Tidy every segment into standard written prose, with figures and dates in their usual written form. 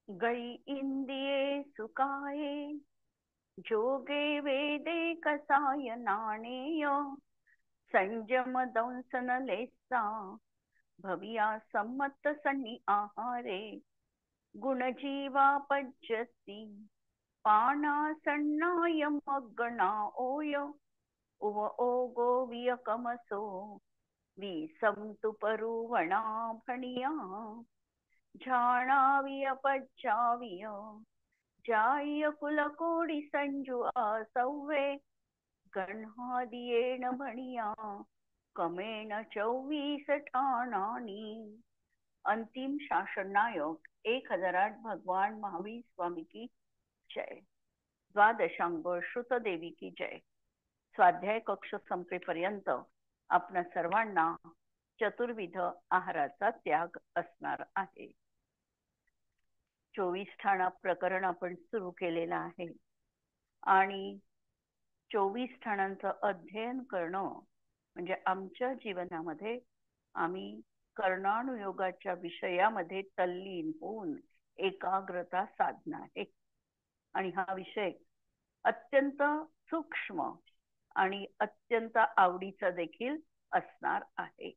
गई इंदिये सुकाये जोगे वेदे कसाय नाणेय संयम दंसन लेसा भविया सम्मत सन्नी आहारे गुणजीवा पज्यसी पाना सन्नाय मग्गणा ओय उव ओगो वियकमसो विसंतु परुवणा भणिया झाणाविय पज्जाविय जाय कुलकोडी संजू आसव्वे गण्हादियेण भणिया कमेण 24 ठाणानी. अंतिम शासन नायक 1008 भगवान महावीर स्वामी की जय. द्वादशांग श्रुतदेवी की जय. स्वाध्याय कक्ष संपेपर्यंत आपणा सर्वांना चतुर्विध आहाराचा त्याग असणार आहे. 24 ठाणा प्रकरण आपण सुरू केलेलं आहे आणि 24 ठाणांचं अध्ययन करणं म्हणजे आमच्या जीवनामध्ये आम्ही कर्णानुयोगाच्या विषयामध्ये तल्लीन होऊन एकाग्रता साधना आहे. आणि हा विषय अत्यंत सूक्ष्म आणि अत्यंत आवडीचा देखील असणार आहे.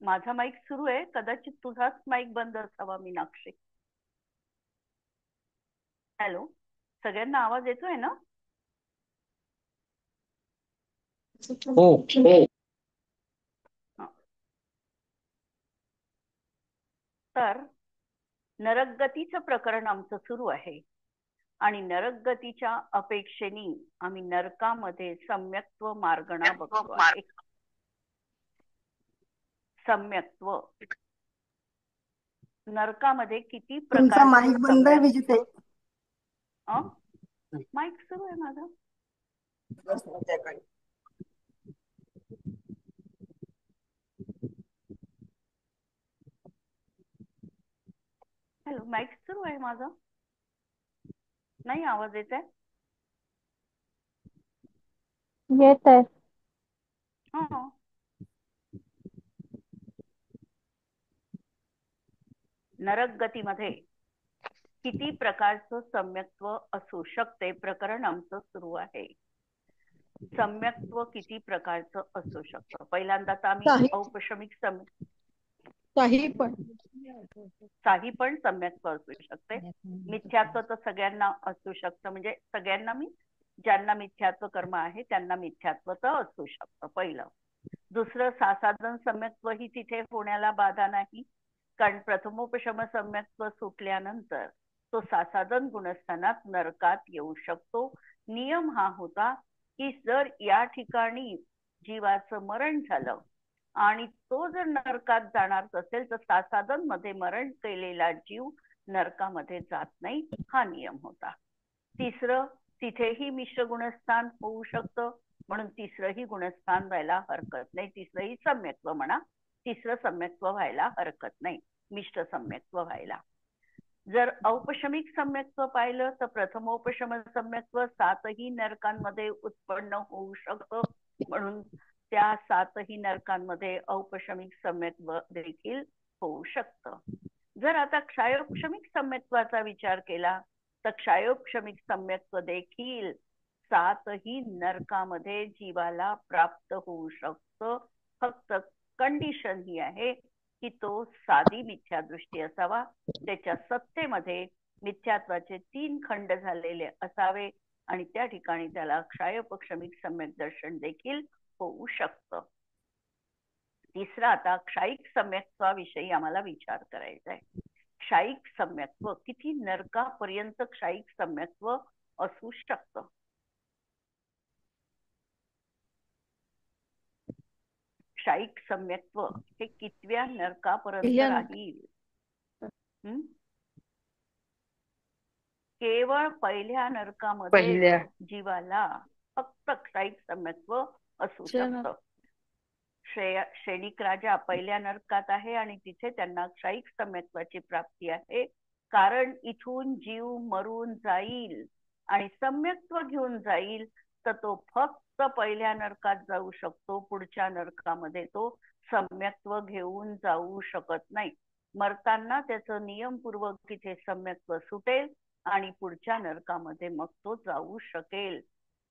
माझा माईक सुरू आहे, कदाचित तुझाच माईक बंद असावा मीनाक्षी. हॅलो, सगळ्यांना आवाज येतोय ना? हो. तर नरकगतीचं प्रकरण आमचं सुरू आहे आणि नरकगतीच्या अपेक्षेने आम्ही नरकामध्ये सम्यक्त्व मार्गणा बघतो आहे. सम्यक्त्व नरकामध्ये किती तुमचा माईक बंद आहे प्रकारचे विजिते. माईक सुरू आहे माझा. हॅलो, माईक सुरू आहे माझा. नाही आवाज येत आहे? येत आहे. नरक गतीमध्ये किती प्रकारचं सम्यक्त्व असू शकते प्रकरण आमचं सुरू आहे. सम्यक्त्व किती प्रकारचं असू शकतं? पहिल्यांदा तर आम्ही औपशमिक काही पण सम्यक्त्व असू शकते. मिथ्यात्व तर सगळ्यांना असू शकतं, म्हणजे सगळ्यांना ज्यांना मिथ्यात्व कर्म आहे त्यांना मिथ्यात्व तर असू शकतं पहिलं. दुसरं सासाधन सम्यक्त्व ही तिथे होण्याला बाधा नाही, कारण प्रथमोपशम सम्यक्त्व सुटल्यानंतर तो सासाधन गुणस्थानात नरकात येऊ शकतो. नियम हा होता की जर या ठिकाणी जीवाचं मरण झालं आणि तो जर नरकात जाणार असेल तर सासाधन मध्ये मरण केलेला जीव नरकामध्ये जात नाही, हा नियम होता. तिसरं, तिथेही मिश्र गुणस्थान होऊ शकतं, म्हणून तिसरंही गुणस्थान व्हायला हरकत नाही. तिसरंही सम्यक्त्व म्हणा, तिसरं सम्यक्त्व व्हायला हरकत नाही, मिश्र सम्यक्त्व व्हायला. जर औपशमिक सम्यक्त्व पाहिलं तर प्रथमोपशम सम्यक्त्व 7ही नरकांमध्ये उत्पन्न होऊ शकतं, म्हणून त्या 7ही नरकांमध्ये औपशमिक सम्यक्त्व देखील होऊ शकतं. जर आता क्षायोपशमिक सम्यक्त्वाचा विचार केला तर क्षायोपशमिक सम्यक्त्व देखील 7ही नरकामध्ये जीवाला प्राप्त होऊ शकतं. फक्त कंडिशन ही आहे की तो साधी मिथ्यादृष्टी असावा, त्याच्या सत्तेमध्ये मिथ्यात्वाचे 3 खंड झालेले असावे आणि त्या ठिकाणी त्याला क्षायोपशमिक सम्यक दर्शन देखील होऊ शकतं. तिसरा, आता क्षायिक सम्यक्त्वाविषयी आम्हाला विचार करायचा आहे. क्षायिक सम्यक्त्व किती नरकापर्यंत क्षायिक सम्यक्त्व असू शकतं? क्षायिक सम्यक्त्व हे कितव्या नरकापर्यंत राहील? केवळ पहिल्या नरकामध्ये जीवाला फक्त क्षायिक सम्यक्त्व असू शकतं. श्रेणिक राजा पहिल्या नरकात आहे आणि तिथे त्यांना क्षायिक सम्यक्त्वाची प्राप्ती आहे, कारण इथून जीव मरून जाईल आणि सम्यक्त्व घेऊन जाईल तर तो फक्त फक्त पहिल्या नरकात जाऊ शकतो, पुढच्या नरकामध्ये तो सम्यक्त्व घेऊन जाऊ शकत नाही. मरताना त्याचं नियमपूर्वक इथे सम्यक्त्व सुटेल आणि पुढच्या नरकामध्ये मग तो जाऊ शकेल.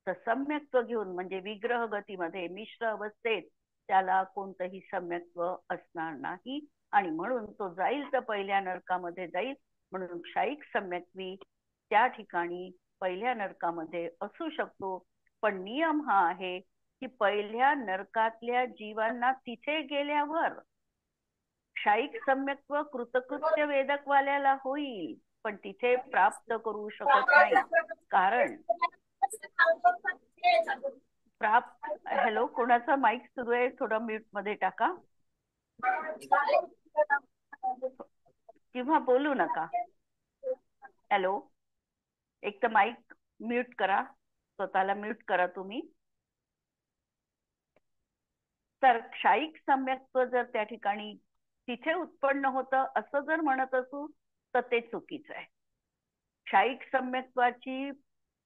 तर सम्यक्त्व घेऊन म्हणजे विग्रह गतीमध्ये मिश्र अवस्थेत त्याला कोणतंही सम्यक्त्व असणार नाही आणि म्हणून तो जाईल तर पहिल्या नरकामध्ये जाईल. म्हणून क्षायिक सम्यक्त्वी त्या ठिकाणी पहिल्या नरकामध्ये असू शकतो. पण नियम हा आहे की पहिल्या नरकातल्या जीवांना तिथे गेल्यावर क्षायिक सम्यक्त्व कृतकृत्य वेदकवाल्याला होईल, पण तिथे प्राप्त करू शकत नाही. कारण हॅलो, कोणाचा माईक सुरू आहे? थोडं म्यूट मध्ये टाका किंवा बोलू नका. हॅलो, एक तर माईक म्यूट करा, स्वतःला म्यूट करा तुम्ही. तर क्षायिक सम्यक्त्व जर त्या ठिकाणी तिथे उत्पन्न होतं असं जर म्हणत असू तर ते चुकीचं आहे. क्षायिक सम्यक्त्वाची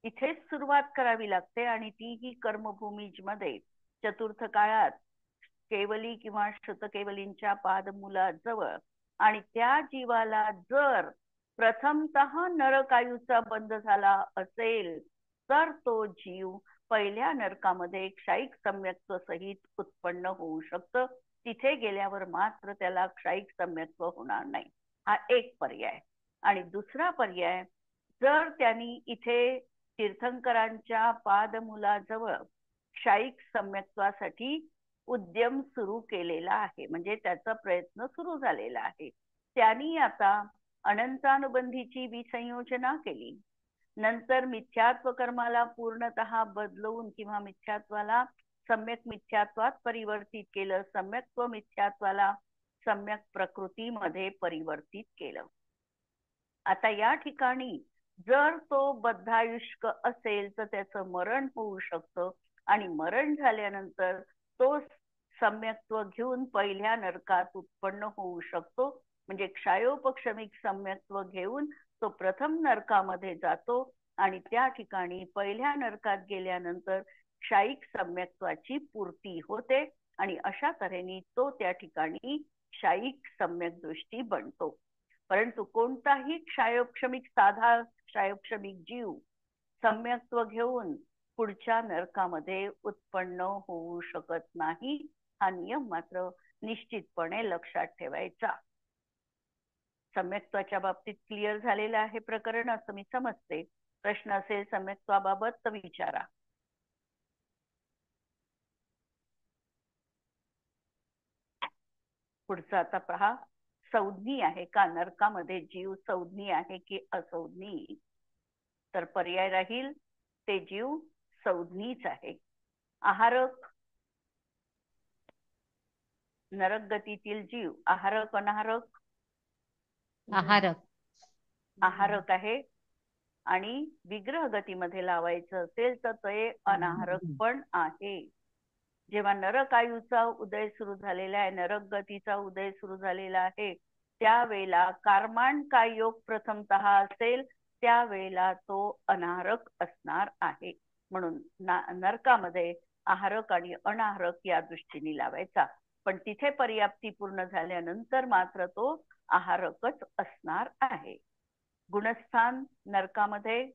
इथेच सुरुवात करावी लागते आणि तीही कर्मभूमीमध्ये चतुर्थ काळात केवली किंवा श्रुतकेवलींच्या पादमूलाजवळ. आणि त्या जीवाला जर प्रथमतः नरकायूचा बंध झाला असेल तर तो जीव पहिल्या नरकामध्ये क्षायिक सम्यक्त्व सहित उत्पन्न होऊ शकतं. तिथे गेल्यावर मात्र त्याला क्षायिक सम्यक्त्व होणार नाही. हा एक पर्याय. आणि दुसरा पर्याय, जर त्यांनी इथे तीर्थंकरांच्या पादमूलाजवळ क्षायिक सम्यक्त्वासाठी उद्यम सुरू केलेला आहे, म्हणजे त्याचा प्रयत्न सुरू झालेला आहे, त्यांनी आता अनंतानुबंधीची विसंयोजना केली, नंतर मिथ्यात्व कर्माला पूर्णतः बदलवून किंवा मिथ्यात्वाला सम्यक मिथ्यात्वात परिवर्तित केलं, सम्यक्त्व मिथ्यात्वाला सम्यक प्रकृतीमध्ये परिवर्तित केलं. आता या ठिकाणी जर तो बद्धायुष्क असेल तर त्याचं मरण होऊ शकतं आणि मरण झाल्यानंतर तो सम्यक्त्व घेऊन पहिल्या नरकात उत्पन्न होऊ शकतो. म्हणजे क्षायोपक्षमिक सम्यक्त्व घेऊन तो प्रथम नरकामध्ये जातो आणि त्या ठिकाणी पहिल्या नरकात गेल्यानंतर क्षायिक सम्यक्त्वाची पूर्ती होते आणि अशा तऱ्हेने तो त्या ठिकाणी क्षायिक सम्यक दृष्टी बनतो. परंतु कोणताही क्षायोपक्षमिक साधा क्षायोपक्षमिक जीव सम्यक्त्व घेऊन पुढच्या नरकामध्ये उत्पन्न होऊ शकत नाही. हा नियम मात्र निश्चितपणे लक्षात ठेवायचा. सम्यक्त्वाच्या बाबतीत क्लिअर झालेलं आहे प्रकरण असं मी समजते. प्रश्न असेल सम्यक्त्वाबाबत तर विचारा. पुढचं आता पहा, संज्ञी आहे का नरकामध्ये जीव? संज्ञी आहे की असंज्ञी? तर पर्याय राहील ते जीव संज्ञीच आहे. आहारक नरक गतीतील जीव आहारक अनाहारक? आहारक. आहारक आहे. आणि विग्रह गतीमध्ये लावायचं असेल तर ते अनाहारक पण आहे. जेव्हा नरक आयुचा उदय सुरू झालेला आहे, नरक गतीचा उदय सुरू झालेला आहे, त्यावेळेला कार्माण काय योग प्रथमतः असेल त्यावेळेला तो अनाहारक असणार आहे. म्हणून नरकामध्ये आहारक आणि अनाहारक या दृष्टीने लावायचा. पण तिथे पर्याप्ती पूर्ण झाल्यानंतर मात्र तो आहारकच असणार आहे. गुणस्थान नरकामध्ये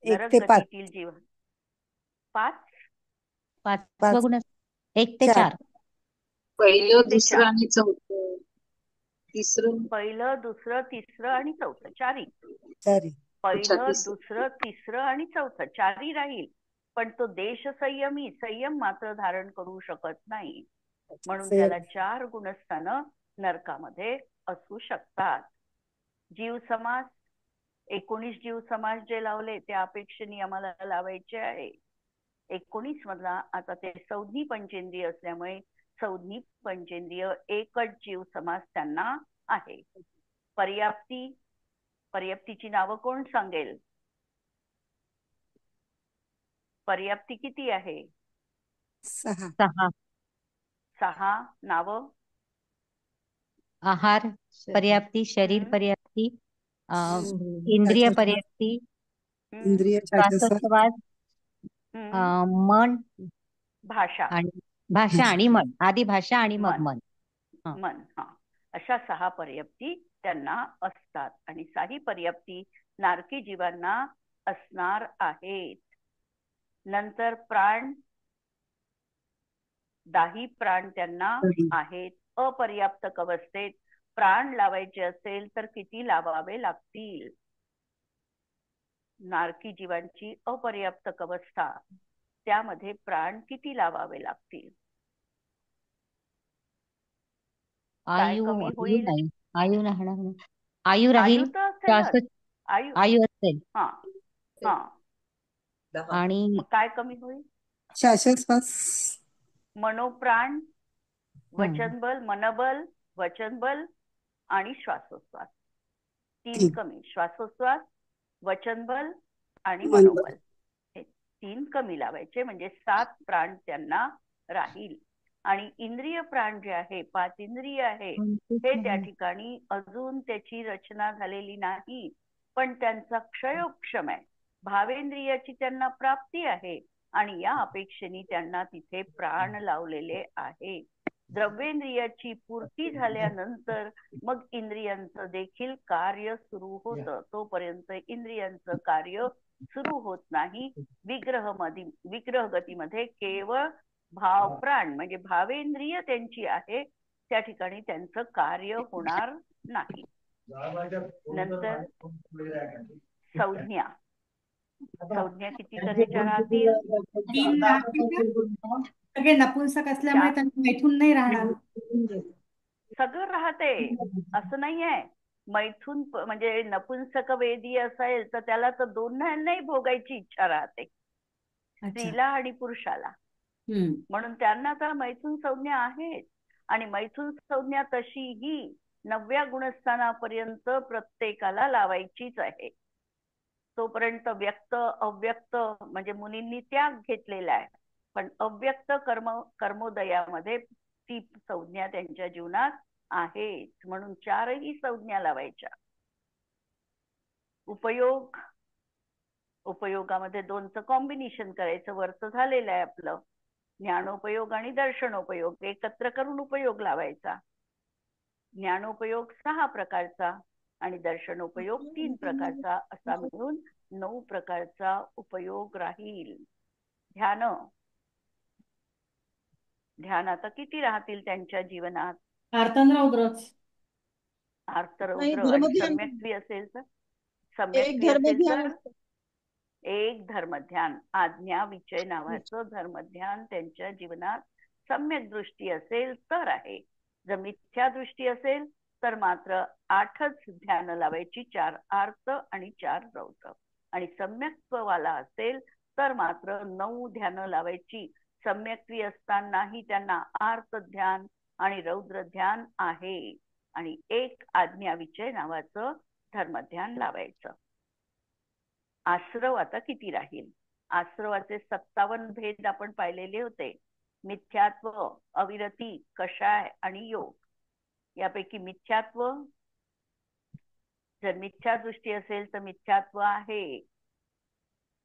1 ते 5. गतीतील जीव 5 5 गुण 1 ते 4. पहिलं, 1 ते दुसरं 4. आणि चौथं. तिसरं, पहिलं, दुसरं, तिसरं आणि चौथं. चारी. पहिलं, दुसरं, तिसरं आणि चौथं चारी राहील. पण तो देश संयमी संयम मात्र धारण करू शकत नाही. म्हणून त्याला 4 गुणस्थान नरकामध्ये असू शकतात. जीव समास 19 जीव समास जे लावले त्या अपेक्षेने आम्हाला लावायचे आहे. 19 मधला आता ते संज्ञी पंचेंद्रिय असल्यामुळे संज्ञी पंचेंद्रिय एकच जीव समास त्यांना आहे. पर्याप्ती, पर्याप्तीची नावं कोण सांगेल? पर्याप्ती किती आहे? 6. 6 नावं. आहार पर्याप्ती, शरीर पर्याप्ती, इंद्रिय पर्याप्ती, हम्म, इंद्रिय श्वासोच्छ्वास श्वासोच्छवास, हम्म. मन भाषा, आणि भाषा आणि मन, आधी भाषा आणि मग मन, मन. हा. मन. हा, अशा 6 पर्याप्ती त्यांना असतात आणि 6 पर्याप्ती नारकी जीवांना असणार आहेत. नंतर प्राण, 10 प्राण त्यांना आहेत. अपर्याप्त अवस्थेत प्राण लावायचे असेल तर किती लावावे लागतील? नारकी जीवांची अपर्याप्त अवस्था, त्यामध्ये प्राण किती लावावे लागतील? काय आयु कमी आयु होईल? नाही, आयु राहणार नाही. आयु राहील, आयु तर असेलच. आयु, आयु असेल हा हा. 10. आणि मग काय कमी होईल? श्वासोच्छ्वास. मनोप्राण, हम्म, वचनबल, मनबल, वचनबल आणि श्वासोच्छ्वास. 3 तीन. कमी. श्वासोच्छ्वास, वचनबल आणि मनोबल. मनोबल, हे 3 कमी लावायचे, म्हणजे 7 प्राण त्यांना राहील. आणि इंद्रिय प्राण जे आहे, 5 इंद्रिय आहे, हे त्या ठिकाणी अजून त्याची रचना झालेली नाही, पण त्यांचा क्षयोक्षम आहे. भावेंद्रियाची त्यांना प्राप्ती आहे आणि या अपेक्षेने त्यांना तिथे प्राण लावलेले आहे. द्रव्येंद्रियाची पूर्ती झाल्यानंतर मग इंद्रियांचं देखील कार्य सुरू होतं. तोपर्यंत इंद्रियांचं कार्य सुरू होत नाही. विग्रह गतीमध्ये केवळ भाव प्राण म्हणजे भावेंद्रिय त्यांची आहे, त्या ठिकाणी त्यांचं कार्य होणार नाही. नंतर संज्ञा, संज्ञा किती तऱ्हेच्या राहतील? 3 राहतील का? सगळे नपुंसक असल्यामुळे 4. त्यांना मैथून नाही राहणार. सगळं राहते, असं नाहीये. मैथून म्हणजे नपुंसक वेदी असेल तर त्याला तर दोन्ही भोगायची इच्छा राहते, अच्छा. स्त्रीला आणि पुरुषाला. म्हणून त्यांना तर मैथून संज्ञा आहे. आणि मैथून संज्ञा तशीही 9व्या गुणस्थानापर्यंत प्रत्येकाला लावायचीच आहे. तोपर्यंत व्यक्त अव्यक्त म्हणजे मुनींनी त्याग घेतलेला आहे, पण अव्यक्त कर्मोदयामध्ये ती संज्ञा त्यांच्या जीवनात आहे. म्हणून 4ही संज्ञा लावायच्या. उपयोग, उपयोगामध्ये 2चं कॉम्बिनेशन करायचं. वरचं झालेलं आहे आपलं. ज्ञानोपयोग आणि दर्शनोपयोग एकत्र करून उपयोग लावायचा. ज्ञानोपयोग 6 प्रकारचा आणि दर्शनोपयोग 3 प्रकारचा, असा मिळून 9 प्रकारचा उपयोग राहील. ध्यान, ध्यान आता किती राहतील त्यांच्या जीवनात? आर्तंद्रौद्रच. आर्तरौद्र आणि सम्यक्त्वी असेल तर? सम्यक्त्वी एक असेल धर्मध्यान तर एक धर्मध्यान, आज्ञा विचय नावाचं धर्मध्यान त्यांच्या जीवनात सम्यक दृष्टी असेल तर आहे. जर मिथ्या दृष्टी असेल तर मात्र 8च ध्यान लावायची, 4 आर्त आणि 4 रौद्र. आणि सम्यक्त्ववाला असेल तर मात्र 9 ध्यान लावायची. सम्यक्त्वी असतानाही त्यांना आर्त ध्यान आणि रौद्र ध्यान आहे. आणि एक आज्ञा विचय नावाचं धर्मध्यान लावायचं. आश्रव आता किती राहील? आश्रवाचे 57 भेद आपण पाहिलेले होते. मिथ्यात्व, अविरती, कषाय आणि योग. यापैकी मिथ्यात्व, जर मिथ्या दृष्टी असेल तर मिथ्यात्व आहे.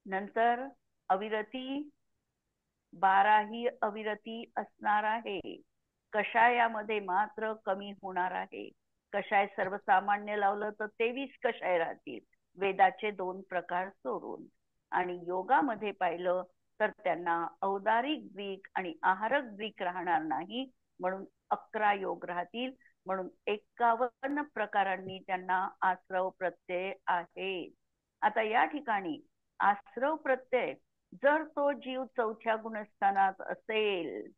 नंतर अविरती, 12 ही अविरती असणार आहे. कषायामध्ये मात्र कमी होणार आहे. कषाय सर्वसामान्य लावलं तर 23 कषाय राहतील, वेदाचे 2 प्रकार सोडून. आणि योगामध्ये पाहिलं तर त्यांना औदारिक द्विक आणि आहारक द्विक राहणार नाही, म्हणून 11 योग राहतील. म्हणून 51 प्रकारांनी त्यांना आश्रव प्रत्यय आहे. आता या ठिकाणी आश्रव प्रत्यय, जर तो जीव 4थ्या गुणस्थानात असेल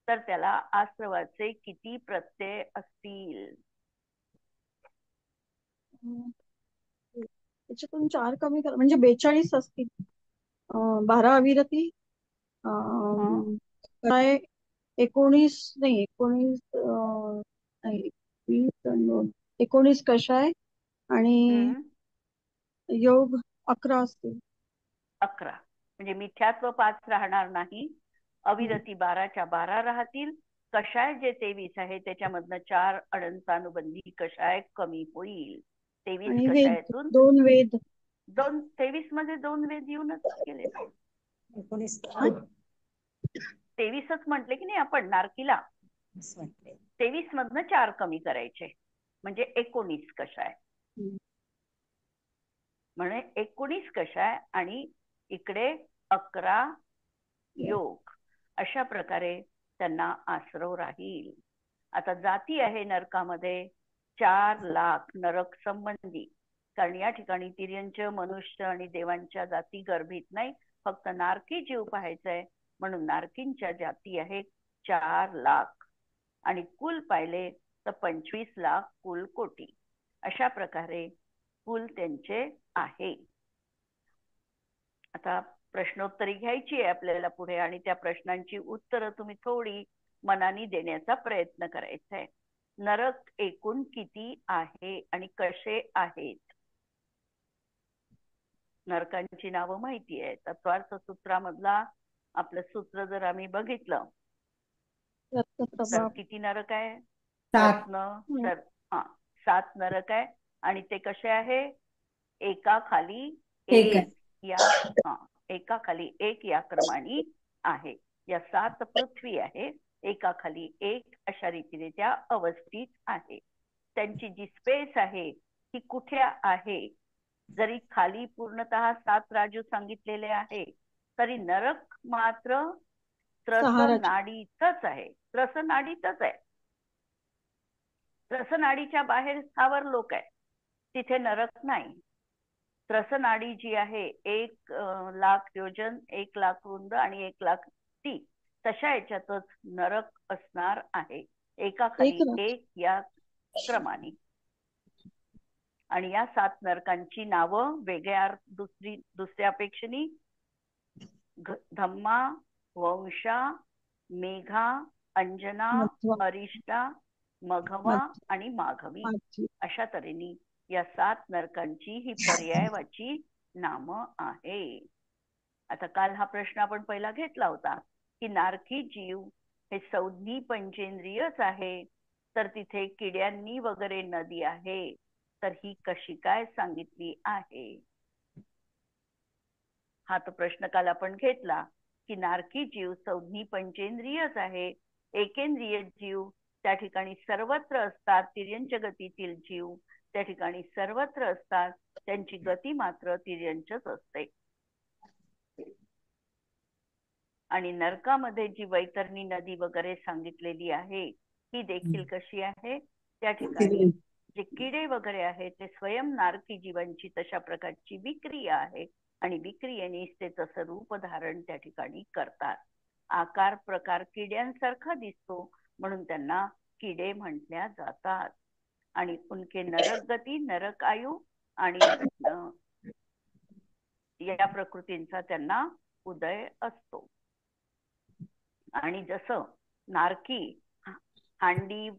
तर त्याला आश्रवाचे किती प्रत्यय असतील? त्याच्यातून 4 कमी करा म्हणजे 42 असतील. 12 अविरती, काय 19 नाही 19 नाही 20 आणि 2 19 कषाय आणि योग 11 असतील. 11 म्हणजे मिथ्यात्व 5 राहणार नाही. अविरती 12च्या 12 राहतील. कषाय जे 23 आहे त्याच्यामधनं 4 अनंतानुबंधी कषाय कमी होईल. 23 आणि वेद, कषायातून 2 वेद 23 मध्ये 2 वेद येऊनच गेले ना. 19 23च म्हटले की नाही आपण नारकीला. 23 मधनं 4 कमी करायचे म्हणजे 19 कशा आहे. म्हणजे 19 कशा आहे आणि इकडे 11 योग. अशा प्रकारे त्यांना आसरव राहील. आता जाती आहे नरकामध्ये 4 लाख नरक संबंधी. कारण या ठिकाणी तिर्यंच, मनुष्य आणि देवांच्या जाती गर्भित नाही, फक्त नारकी जीव पाहायचंय. म्हणून नारकींच्या जाती आहेत 4 लाख आणि कुल पाहिले तर 25 लाख कुल कोटी. अशा प्रकारे कुल त्यांचे आहे. आता प्रश्नोत्तरी घ्यायची आहे आपल्याला पुढे आणि त्या प्रश्नांची उत्तरं तुम्ही थोडी मनाने देण्याचा प्रयत्न करायचा आहे. नरक एकूण किती आहे आणि कसे आहेत? नरकांची नावं माहिती आहे. तत्वार्थ सूत्रामधला आपलं सूत्र जर आम्ही बघितलं तर किती नरक आहे? 7. रत्न 7 नरक आहे आणि ते कसे आहे? एका खाली एक आहे. एक या एका खाली एक या क्रमाने आहे. या 7 पृथ्वी आहे, एका खाली एक अशा रीतीने त्या अवस्थित आहे. त्यांची जी स्पेस आहे ती कुठे आहे? जरी खाली पूर्णतः 7 राजू सांगितलेले आहे तरी नरक मात्र त्रसनाडीतच आहे. त्रसनाडीतच आहे. त्रसनाडीच्या बाहेर स्थावर लोक आहे, तिथे नरक नाही. त्रसनाडी जी आहे 1 लाख योजन, 1 लाख रुंद आणि 1 लाख ती, तशा याच्यातच नरक असणार आहे, एका खाली एक या क्रमाने. आणि या 7 नरकांची नावं वेगळ्या दुसऱ्यापेक्षणी धम्मा, वंशा, मेघा, अंजना, अरिष्टा, मघवा आणि माघवी अशा तऱ्हेने या 7 नरकांची ही पर्यायवाची नामं आहे. आता काल हा प्रश्न आपण पहिला घेतला होता की नारकी जीव हे संज्ञी पंचेंद्रियच आहे, तर तिथे किड्यांनी वगैरे नदी आहे, तर ही कशी काय सांगितली आहे? हा तो प्रश्न काल आपण घेतला की नारकी जीव संज्ञी पंचेंद्रियच आहे. एकेंद्रिय जीव त्या ठिकाणी सर्वत्र असतात. तिर्यंच गतीतील जीव त्या ठिकाणी सर्वत्र असतात, त्यांची गती मात्र तिर्यंचच असते. आणि नरकामध्ये जी वैतरणी नदी वगैरे सांगितलेली आहे ही देखील कशी आहे? त्या ठिकाणी जे किडे वगैरे आहेत ते स्वयं नारकी जीवांची तशा प्रकारची विक्रिया आहे आणि विक्रियेने ते तसं रूप धारण त्या ठिकाणी करतात. आकार प्रकार किड्यांसारखा दिसतो म्हणून त्यांना किडे म्हटल्या जातात. आणि उनके नरक गती, नरक आयु आणि या प्रकृतींचा त्यांना उदय असतो. आणि जसं नारकी हांडी,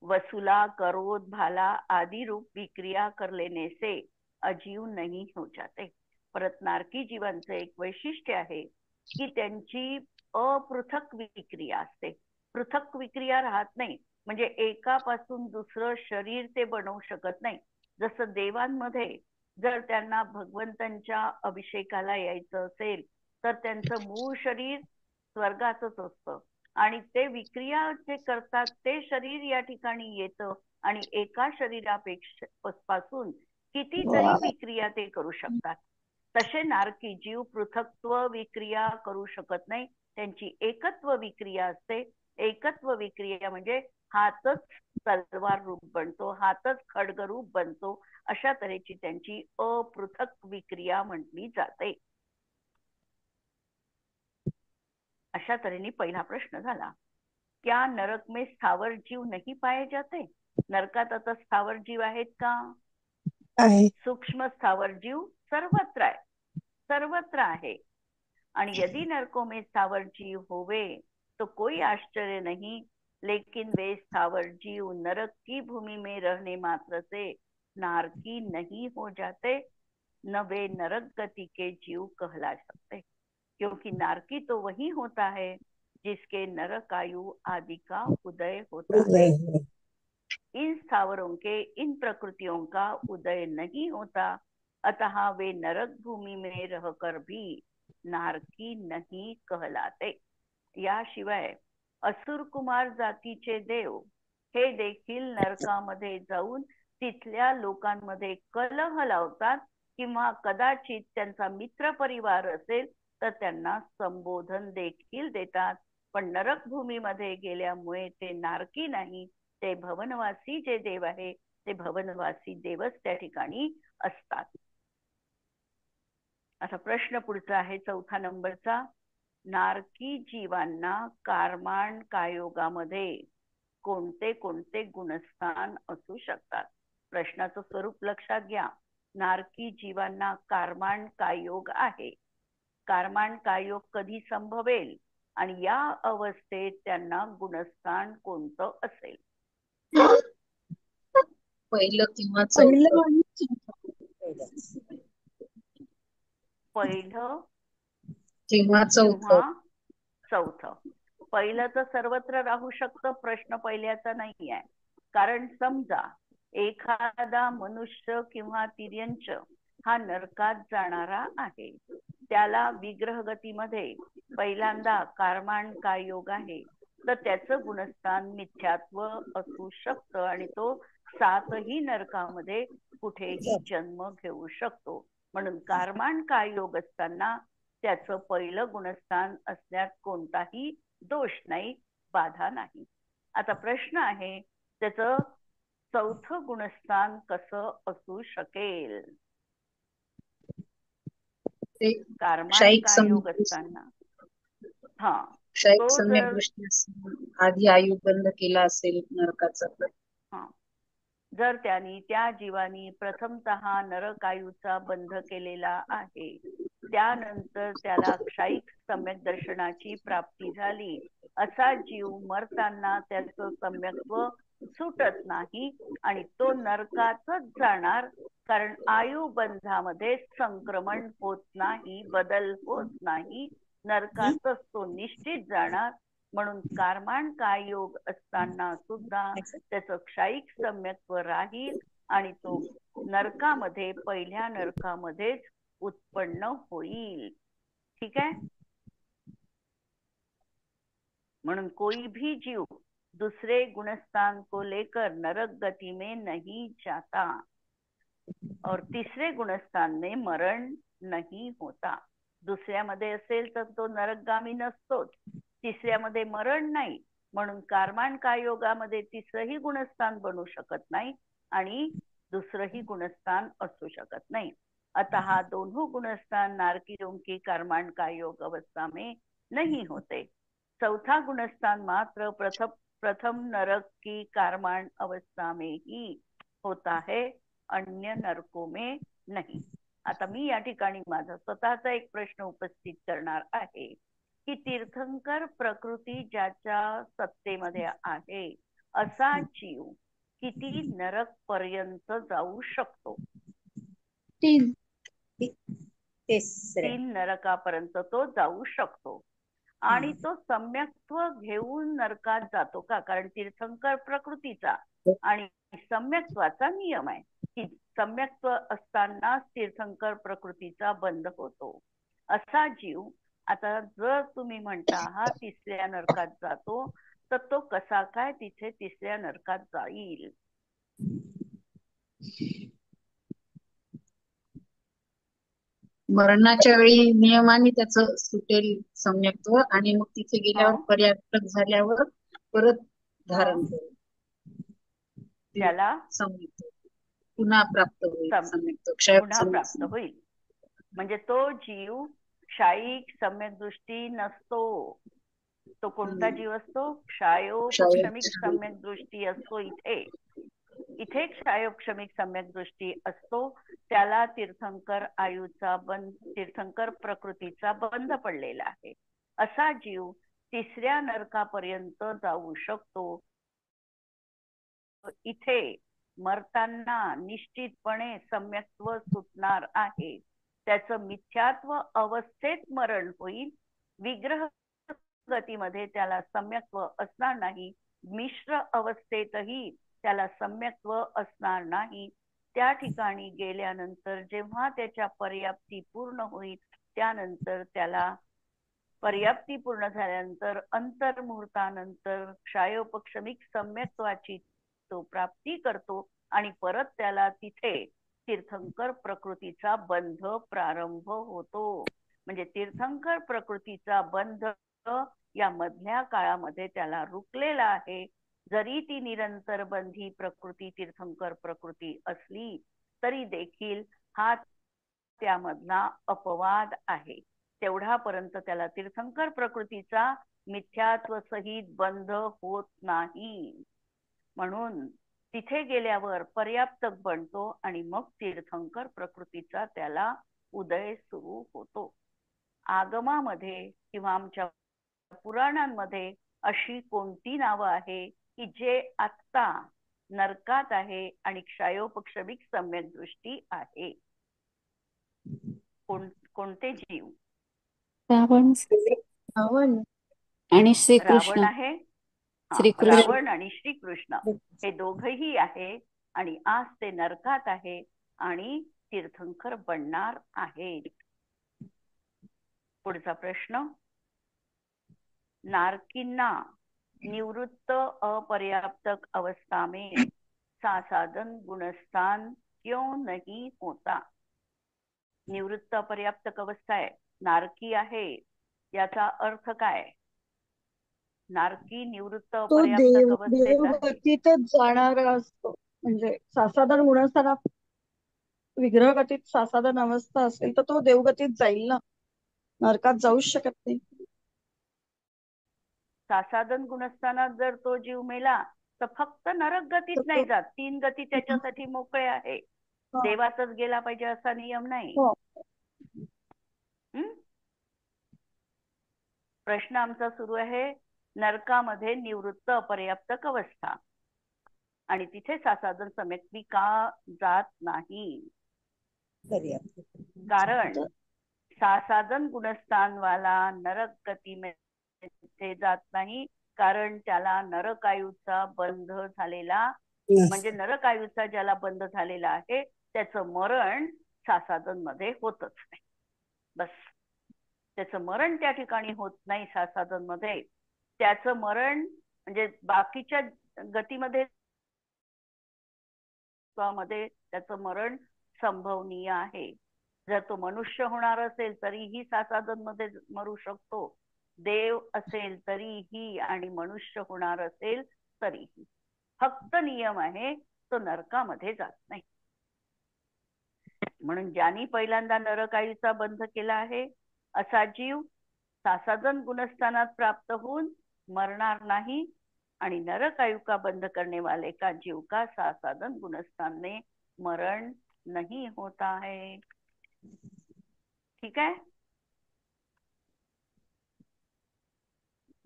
वसुला, करोध, भाला आदि रूप विक्रिया कर लेने से अजीव नहीं हो जाते. परत नारकी जीवांचं एक वैशिष्ट्य आहे की त्यांची अपृथक विक्रिया असते. पृथक विक्रिया राहत नाही, म्हणजे एकापासून दुसरं शरीर ते बनवू शकत नाही. जसं देवांमध्ये जर त्यांना भगवंतांच्या अभिषेकाला यायचं असेल तर त्यांचं मूळ शरीर स्वर्गाचंच असतं आणि ते विक्रिया जे करतात ते शरीर या ठिकाणी येतं आणि एका शरीरापेक्षा पासून कितीतरी विक्रिया ते करू शकतात. तसे नारकी जीव पृथक्त्व विक्रिया करू शकत नाही, त्यांची एकत्व विक्रिया असते. एकत्व विक्रिया म्हणजे हातच तलवार रूप बनतो, हातच खड्ग रूप बनतो, अशा तऱ्हेची त्यांची अपृथक विक्रिया म्हटली जाते. अशा तऱ्हेने पहिला प्रश्न झाला. क्या नरक में स्थावर जीव नहीं पाए जाते? नरकात आता स्थावर जीव आहेत का? आहे. सूक्ष्म स्थावर जीव सर्वत्र आहे, सर्वत्र आहे. आणि यदि नरकों में स्थावर जीव होवे तो कोई आश्चर्य नहीं, लेकिन वे स्थावर जीव नरक की भूमि में रहने मात्र से नारकी नहीं हो जाते, न वे नरक गति के जीव कहला सकते, क्योंकि नारकी तो वही होता है जिसके नरक आयु आदि का उदय होता है. इन स्थावरों के इन प्रकृतियों का उदय नहीं होता अतः वे नरक भूमी में रहकर भी नारकी नहीं कहलाते. याशिवाय असुर कुमार जातीचे देव हे देखील नरकामध्ये जाऊन तिथल्या लोकांमध्ये कलह लावतात किंवा कदाचित त्यांचा मित्र परिवार असेल तर त्यांना संबोधन देखील देतात. पण नरक भूमीमध्ये गेल्यामुळे ते नारकी नाही, ते भवनवासी जे देव आहे ते भवनवासी देवच त्या ठिकाणी असतात. आता प्रश्न पुढचा आहे 4 नंबरचा. नारकी जीवांना कारमाण कायोगामध्ये कोणते कोणते गुणस्थान असू शकतात? प्रश्नाचं स्वरूप लक्षात घ्या. नारकी जीवांना कारमाण कायोग आहे. कारमाण कायोग कधी संभवेल आणि या अवस्थेत त्यांना गुणस्थान कोणतं असेल? पहिलं किंवा पहिलं चौथं. आणि चौथं. पहिलं किंवा चौथं. किंवा चौथं. पहिलं तर सर्वत्र राहू शकतं, प्रश्न पहिल्याचा नाही आहे. कारण समजा एखादा मनुष्य किंवा तिर्यंच हा नरकात जाणारा आहे, त्याला विग्रह गतीमध्ये पहिल्यांदा कारमाण कायोग आहे, तर त्याचं गुणस्थान मिथ्यात्व असू शकतं आणि तो 7ही नरकामध्ये कुठेही जन्म घेऊ शकतो. म्हणून कारमाण कायोग असताना त्याचं पहिलं गुणस्थान असण्यात कोणताही दोष नाही, बाधा नाही. आता प्रश्न आहे त्याचं चौथं गुणस्थान कसं असू शकेल? ते कारमान क्षयिक कायोग सम्यक असताना हा क्षयिक तो सम्यक जर दृष्टी असेल, आधी आयु बंद केला असेल नरकाचा, तर हा जर त्यांनी त्या जीवानी प्रथमतः नरकायूचा बंध केलेला आहे, त्यानंतर त्याला क्षयिक सम्यक दर्शनाची प्राप्ती झाली, असा जीव मरताना त्याचं सम्यक्त्व सुटत नाही आणि तो नरकातच जाणार. कारण आयुबंधामध्ये संक्रमण होत नाही, बदल होत नाही, नरकातच तो निश्चित जाणार. म्हणून कारमाण कायोग असताना सुद्धा त्याचं क्षयिक सम्यक्त्व राहील आणि तो नरकामध्ये पहिल्या नरकामध्येच उत्पन्न होईल. ठीक है? म्हणून कोई भी जीव दूसरे गुणस्थान को लेकर नरक गति में नहीं जाता और तीसरे गुणस्थान में मरण नहीं होता. दुसऱ्यामध्ये असेल तर तो नरकगामी नसतोच, तिसऱ्यामध्ये मरण नाही, म्हणून कारमाण कायोगामध्ये तिसरंही गुणस्थान बनू शकत नाही आणि दुसरंही गुणस्थान असू शकत नाही. अतः दोनों गुणस्थान नारकियों की कारमाण कायोग अवस्था में नहीं होते. चौथा गुणस्थान मात्र प्रथम नरक की कारमाण अवस्था में ही होता है, अन्य नरकों में नहीं. आता मी या ठिकाणी माझा स्वतःचा एक प्रश्न उपस्थित करणार आहे की तीर्थंकर प्रकृती ज्याच्या सत्तेमध्ये आहे असा जीव किती नरक पर्यंत जाऊ शकतो? 3 3 नरकापर्यंत तो जाऊ शकतो. आणि तो सम्यक्त्व घेऊन नरकात जातो का? कारण तीर्थंकर प्रकृतीचा आणि सम्यक्त्वाचा नियम आहे की सम्यक्त्व असताना तीर्थंकर प्रकृतीचा बंध होतो. असा जीव आता जर तुम्ही म्हणता हा तिसऱ्या नरकात जातो, तर तो कसा काय तिथे तिसऱ्या नरकात जाईल? मरणाच्या वेळी नियमाने त्याचं सुटेल सम्यक्त्व आणि मग तिथे गेल्यावर पर्याप्त झाल्यावर परत धारण करेल त्याला सम्यक्त्व, पुन्हा प्राप्त होईल सम्यक्त्व, पुन्हा प्राप्त होईल. म्हणजे तो जीव क्षयिक सम्यक दृष्टी नसतो. तो कोणता जीव असतो? क्षयोपक्षमिक सम्यक दृष्टी असतो. इथे क्षयोपक्षमिक सम्यक दृष्टी असतो. त्याला तीर्थंकर आयुचा बंध, तीर्थंकर प्रकृतीचा बंध पडलेला आहे. असा जीव तिसऱ्या नरकापर्यंत जाऊ शकतो. इथे मरताना निश्चितपणे सम्यक्त्व सुटणार आहे. त्याचं मिथ्यात्व अवस्थेत मरण होईल. विग्रह गतीमध्ये त्याला सम्यक्त्व असणार नाही. मिश्र अवस्थेतही त्याला सम्यक्त्व असणार नाही. त्या ठिकाणी गेल्यानंतर जेव्हा त्याच्या पर्याप्ती पूर्ण होईल त्यानंतर त्याला पर्याप्ती पूर्ण झाल्यानंतर अंतर्मुहूर्तानंतर क्षायोपक्षमिक सम्यक्त्वाची तो प्राप्ती करतो आणि परत त्याला तिथे तीर्थंकर प्रकृतीचा बंध प्रारंभ होतो. म्हणजे तीर्थंकर प्रकृतीचा बंध या मधल्या काळामध्ये त्याला रुकलेला आहे. जरी ती निरंतर बंधी प्रकृती तीर्थंकर प्रकृती असली तरी देखील हा त्यामधला अपवाद आहे. तेवढापर्यंत त्याला तीर्थंकर प्रकृतीचा मिथ्यात्व सहित बंध होत नाही. म्हणून तिथे गेल्यावर पर्याप्तक बनतो आणि मग तीर्थंकर प्रकृतीचा त्याला उदय सुरू होतो. आगमामध्ये किंवा आमच्या पुराणांमध्ये अशी कोणती नावं आहे की जे आत्ता नरकात आहे आणि क्षयोपक्षमिक सम्यक दृष्टी आहे? कोणते जीव? रावण रावण आणि श्रीकृष्ण. रावण आहे. श्रीकृष्ण. रावण आणि श्रीकृष्ण हे दोघही आहे आणि आज ते नरकात आहे आणि तीर्थंकर बनणार आहेत. पुढचा प्रश्न. नारकींना निवृत्त अपर्याप्तक अवस्था में सासाधन गुणस्थान क्यों नहीं होता? निवृत्त अपर्याप्तक अवस्था आहे, नारकी आहे, याचा अर्थ काय? नारकी निवृत्त तो अपर्याप्तक अवस्थेत आहे. देवगतीतच जाणारा असतो. म्हणजे सासाधारण गुणस्थानात विग्रहगतीत सासाधारण अवस्था असेल तर तो देवगतीत जाईल ना, नरकात जाऊच शकत नाही. सासाधन गुणस्थानात जर तो जीव मेला तर फक्त नरक गतीत नाही जात, 3 गती त्याच्यासाठी मोकळे आहे. देवातच गेला पाहिजे असा नियम नाही. प्रश्न आमचा सुरू आहे नरकामध्ये निवृत्त अपर्याप्तक अवस्था आणि तिथे सासाधन सम्यक्ती का जात नाही? कारण सासाधन गुणस्थान वाला नरक गती मध्ये जात नाही, कारण त्याला नरकायूचा बंध झालेला, म्हणजे नरकायूचा ज्याला बंध झालेला आहे त्याचं मरण सासाधन मध्ये होतच नाही. बस, त्याचं मरण त्या ठिकाणी होत नाही सासाधन मध्ये. त्याचं मरण म्हणजे बाकीच्या गतीमध्ये त्याचं मरण संभवनीय आहे. जर तो मनुष्य होणार असेल तरीही सासाधन मध्ये मरू शकतो, देव असेल तरीही आणि मनुष्य होणार असेल तरीही. फक्त नियम आहे तो नरकामध्ये जात नाही. म्हणून ज्यांनी पहिल्यांदा नरकायूचा बंध केला आहे असा जीव सासाधन गुणस्थानात प्राप्त होऊन मरणार नाही आणि नरकायु का बंध करने वाले का जीव का सासाधन गुणस्थान में मरण नहीं होता है. ठीक आहे.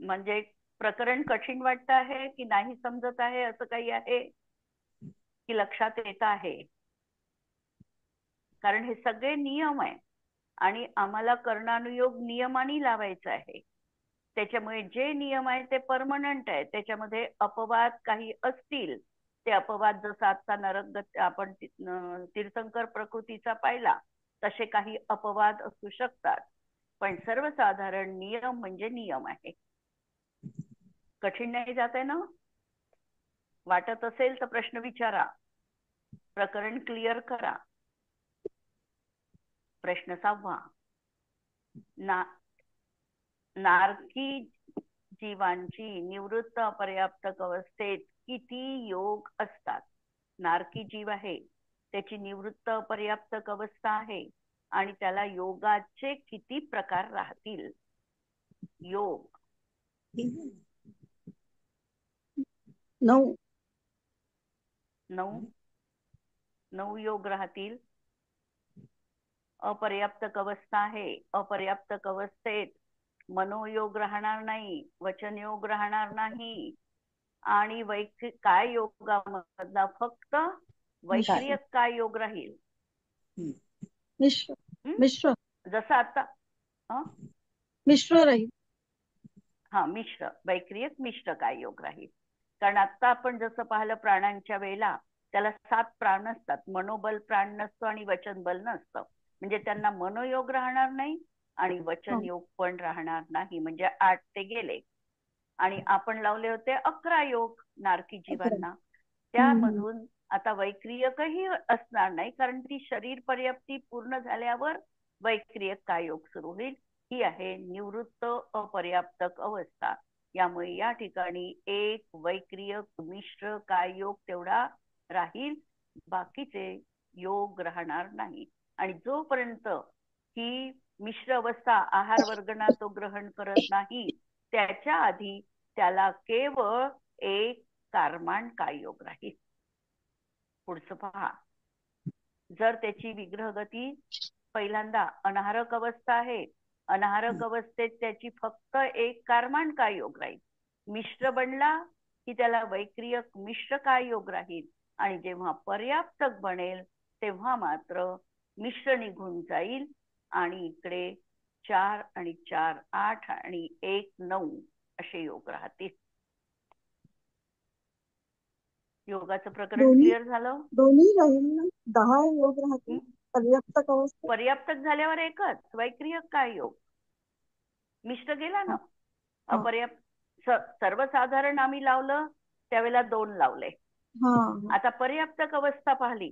म्हणजे प्रकरण कठीण वाटत आहे की नाही समजत आहे असं काही आहे की लक्षात येत आहे? कारण हे सगळे नियम आहे आणि आम्हाला कर्णानुयोग नियमाने लावायचं आहे. त्याच्यामुळे जे नियम आहे ते परमनंट आहे. त्याच्यामध्ये अपवाद काही असतील, ते अपवाद जसं आता नरक आपण तीर्थंकर प्रकृतीचा पाहिला तसे काही अपवाद असू शकतात, पण सर्वसाधारण नियम म्हणजे नियम आहे. कठीण नाही जात आहे ना? वाटत असेल तर प्रश्न विचारा, प्रकरण क्लिअर करा. प्रश्न 6. नारकी जीवांची निवृत्त अपर्याप्तक अवस्थेत किती योग असतात? नारकी जीव आहे त्याची निवृत्त अपर्याप्तक अवस्था आहे आणि त्याला योगाचे किती प्रकार राहतील? योग 9 योग राहतील. अपर्याप्तक अवस्था आहे, अपर्याप्तक अवस्थेत मनोयोग राहणार नाही, वचनयोग राहणार नाही आणि काय योगामधला फक्त वैक्रियक काय योग राहील? मिश्र जसं आता मिश्र राहील. मिश्र वैक्रियक मिश्र काय योग राहील. कारण आता आपण जसं पाहिलं प्राणांच्या वेळेला त्याला 7 प्राण असतात. मनोबल प्राण नसतो आणि वचन बल नसतं. म्हणजे त्यांना मनोयोग राहणार नाही आणि वचन योग पण राहणार नाही. म्हणजे 8 ते गेले. आणि आपण लावले होते 11 योग नारकी जीवांना. त्यामधून आता वैक्रियकही असणार नाही, कारण ती शरीर पर्याप्ती पूर्ण झाल्यावर वैक्रियक काय योग सुरू होईल. ही आहे निवृत्त अपर्याप्तक अवस्था. यामुळे या ठिकाणी एक वैक्रियक मिश्र काय योग तेवढा राहील, बाकीचे योग राहणार नाही. आणि जोपर्यंत ही मिश्र अवस्था आहार वर्गना तो ग्रहण करत नाही, त्याच्या आधी त्याला केवळ एक कारमाण काय योग राहील. पुढचं पहा. जर त्याची विग्रह गती पहिल्यांदा अनाहारक अवस्था आहे, अनाहारक अवस्थेत त्याची फक्त एक कारमाण काय योग राहील. मिश्र बनला की त्याला वैक्रियक मिश्र काय योग राहील. आणि जेव्हा पर्याप्तक बनेल तेव्हा मात्र मिश्र निघून जाईल आणि इकडे 4 आणि 4 8 आणि 1 9 असे योग राहतील. योगाचं प्रकरण क्लिअर झालं. दोन्ही राहील ना, 10 योग राहतील पर्याप्तक अवस्थेत. पर्याप्तक झाल्यावर एकच वैक्रियक काय योग. मिश्र गेला ना. अपर्याप्त सर्वसाधारण आम्ही लावलं त्यावेळेला 2 लावले. आता पर्याप्तक अवस्था पाहिली.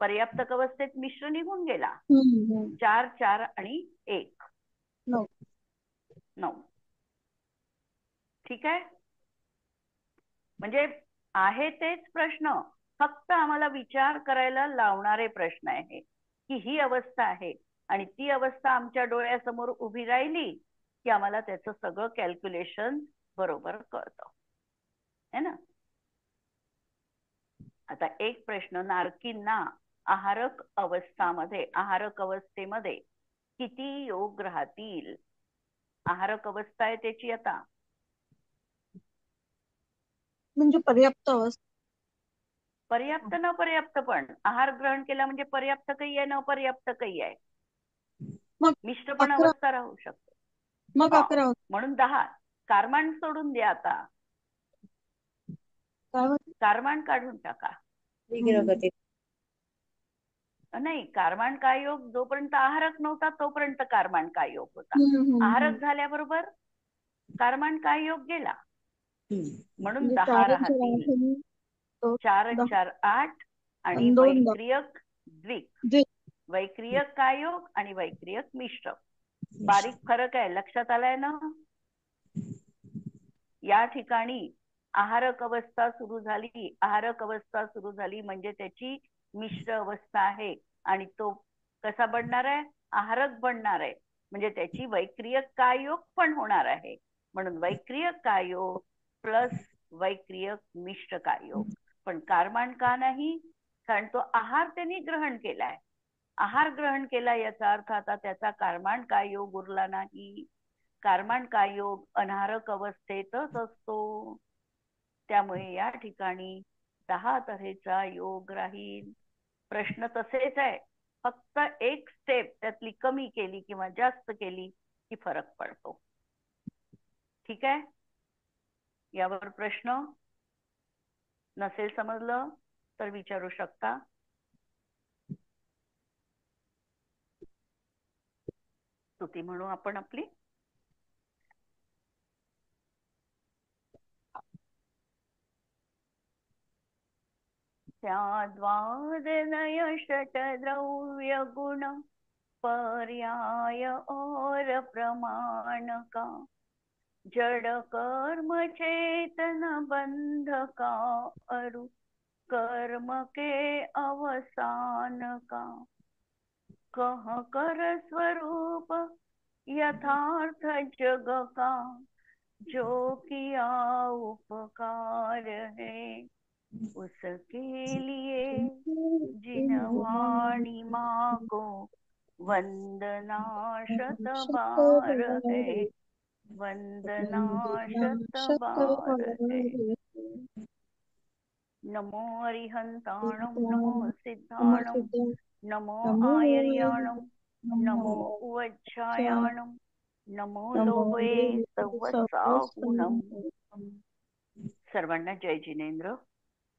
पर्याप्तक अवस्थेत मिश्र निघून गेला. 4 4 आणि 1 9. ठीक आहे. म्हणजे आहे तेच प्रश्न, फक्त आम्हाला विचार करायला लावणारे प्रश्न आहे की ही अवस्था आहे आणि ती अवस्था आमच्या डोळ्यासमोर उभी राहिली की आम्हाला त्याचं सगळं कॅल्क्युलेशन बरोबर कळतं है ना. आता एक प्रश्न, नारकींना आहारक अवस्थेमध्ये किती योग राहतील. आहारक अवस्था आहे त्याची आता म्हणजे पर्याप्त अवस्था. पर्याप्त न पर्याप्त पण आहार ग्रहण केला म्हणजे पर्याप्त काही आहे न पर्याप्त काही आहे. मग मिश्र पण 11 अवस्था राहू शकते. मग 11 म्हणून 10. कारमाण सोडून द्या आता. कारमाण काढून टाका. नाही, कारमाण काय योग जोपर्यंत आहारक नव्हता तोपर्यंत कारमाण काय योग होता. आहारक झाल्याबरोबर कारमाण काय योग गेला. म्हणून 10 राहतील. 4 4 8 आणि वैक्रियक द्विक. वैक्रियक काय योग आणि वैक्रियक मिश्र. बारीक फरक आहे, लक्षात आलाय ना. या ठिकाणी आहारक अवस्था सुरू झाली म्हणजे त्याची मिश्र अवस्था आहे आणि तो कसा बनणार आहे, आहारक बनणार आहे. म्हणजे त्याची वैक्रियक काय योग पण होणार आहे. म्हणून वैक्रियक काय योग प्लस वैक्रियक मिश्र काय योग. पण कारमाण का नाही, कारण तो आहार त्यांनी ग्रहण केलाय. आहार ग्रहण केला याचा अर्थ आता त्याचा कारमाण काय योग उरला नाही. कारमाण काय योग अनाहारक अवस्थेतच असतो. त्यामुळे या ठिकाणी 10 तऱ्हेचा योग राहील. प्रश्न तसेच आहे, फक्त एक स्टेप त्यातली कमी केली किंवा जास्त केली की फरक पडतो. ठीक आहे. यावर प्रश्न नसेल समजलं तर विचारू शकता. स्तुती म्हणू आपण आपली. त्याद्वादनय षट्द्रव्य गुण पर्याय और प्रमाण का जड़ कर्म चेतन बंध का अरु कर्म के अवसान का कह कर स्वरूप यथार्थ जग का जो किया उपकार है उसके लिए जिन वाणी माँ को वंदना शत बार है, वंदना शत बार है. नमो अरिहंताणं नमो सिद्धाणं नमो आयर्याणं नमो उवच्छायाणं नमो लोभये सवसाहुणं. सर्वांना जय जिनेंद्र.